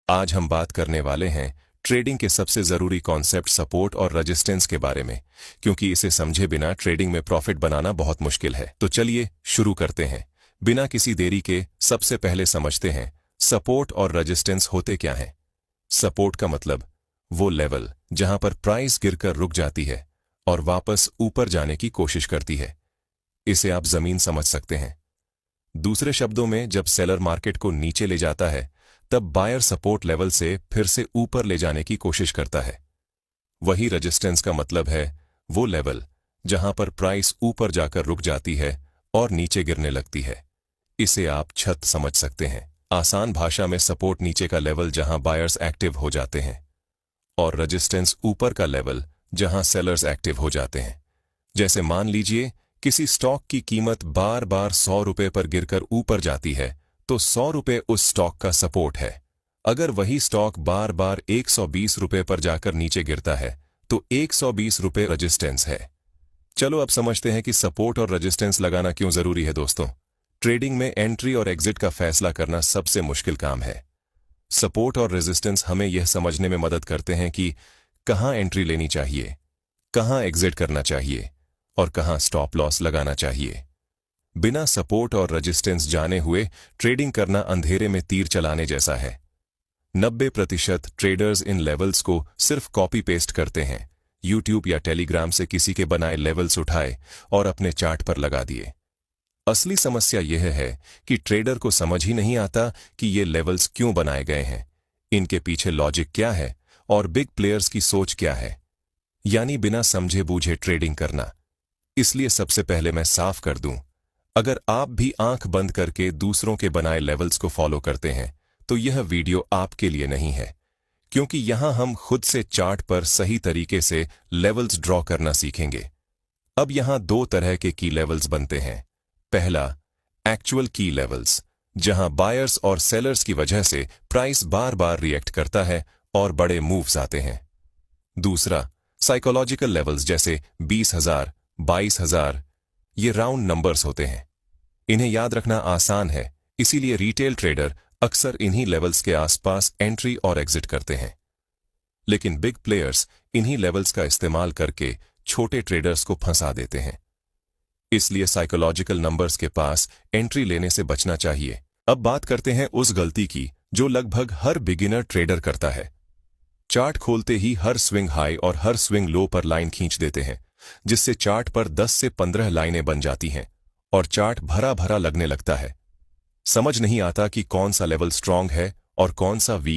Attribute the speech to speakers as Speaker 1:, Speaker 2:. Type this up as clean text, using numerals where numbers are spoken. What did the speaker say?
Speaker 1: आज हम बात करने वाले हैं ट्रेडिंग के सबसे जरूरी कॉन्सेप्ट सपोर्ट और रेजिस्टेंस के बारे में, क्योंकि इसे समझे बिना ट्रेडिंग में प्रॉफिट बनाना बहुत मुश्किल है। तो चलिए शुरू करते हैं बिना किसी देरी के। सबसे पहले समझते हैं सपोर्ट और रेजिस्टेंस होते क्या हैं। सपोर्ट का मतलब वो लेवल जहां पर प्राइस गिरकर रुक जाती है और वापस ऊपर जाने की कोशिश करती है। इसे आप जमीन समझ सकते हैं। दूसरे शब्दों में, जब सेलर मार्केट को नीचे ले जाता है तब बायर सपोर्ट लेवल से फिर से ऊपर ले जाने की कोशिश करता है। वही रेजिस्टेंस का मतलब है वो लेवल जहां पर प्राइस ऊपर जाकर रुक जाती है और नीचे गिरने लगती है। इसे आप छत समझ सकते हैं। आसान भाषा में सपोर्ट नीचे का लेवल जहां बायर्स एक्टिव हो जाते हैं और रेजिस्टेंस ऊपर का लेवल जहां सेलर्स एक्टिव हो जाते हैं। जैसे मान लीजिए किसी स्टॉक की कीमत बार बार 100 रुपए पर गिरकर ऊपर जाती है तो 100 रुपए उस स्टॉक का सपोर्ट है। अगर वही स्टॉक बार बार 120 रुपए पर जाकर नीचे गिरता है तो 120 रुपए रेजिस्टेंस है। चलो अब समझते हैं कि सपोर्ट और रेजिस्टेंस लगाना क्यों जरूरी है। दोस्तों, ट्रेडिंग में एंट्री और एग्जिट का फैसला करना सबसे मुश्किल काम है। सपोर्ट और रेजिस्टेंस हमें यह समझने में मदद करते हैं कि कहां एंट्री लेनी चाहिए, कहां एग्जिट करना चाहिए और कहां स्टॉप लॉस लगाना चाहिए। बिना सपोर्ट और रेजिस्टेंस जाने हुए ट्रेडिंग करना अंधेरे में तीर चलाने जैसा है। 90% ट्रेडर्स इन लेवल्स को सिर्फ कॉपी पेस्ट करते हैं। यूट्यूब या टेलीग्राम से किसी के बनाए लेवल्स उठाए और अपने चार्ट पर लगा दिए। असली समस्या यह है कि ट्रेडर को समझ ही नहीं आता कि ये लेवल्स क्यों बनाए गए हैं, इनके पीछे लॉजिक क्या है और बिग प्लेयर्स की सोच क्या है। यानी बिना समझे बूझे ट्रेडिंग करना। इसलिए सबसे पहले मैं साफ कर दूं, अगर आप भी आंख बंद करके दूसरों के बनाए लेवल्स को फॉलो करते हैं तो यह वीडियो आपके लिए नहीं है, क्योंकि यहां हम खुद से चार्ट पर सही तरीके से लेवल्स ड्रॉ करना सीखेंगे। अब यहां दो तरह के की लेवल्स बनते हैं। पहला, एक्चुअल की लेवल्स, जहां बायर्स और सेलर्स की वजह से प्राइस बार बार रिएक्ट करता है और बड़े मूव्स आते हैं। दूसरा, साइकोलॉजिकल लेवल्स, जैसे 20,000, 22,000। ये राउंड नंबर्स होते हैं। इन्हें याद रखना आसान है, इसीलिए रिटेल ट्रेडर अक्सर इन्हीं लेवल्स के आसपास एंट्री और एग्जिट करते हैं। लेकिन बिग प्लेयर्स इन्हीं लेवल्स का इस्तेमाल करके छोटे ट्रेडर्स को फंसा देते हैं। इसलिए साइकोलॉजिकल नंबर्स के पास एंट्री लेने से बचना चाहिए। अब बात करते हैं उस गलती की जो लगभग हर बिगिनर ट्रेडर करता है। चार्ट खोलते ही हर स्विंग हाई और हर स्विंग लो पर लाइन खींच देते हैं, जिससे चार्ट पर 10 से 15 लाइनें बन जाती हैं और चार्ट भरा भरा लगने लगता है। समझ नहीं आता कि कौन सा लेवल स्ट्रांग है और कौन सा वीक।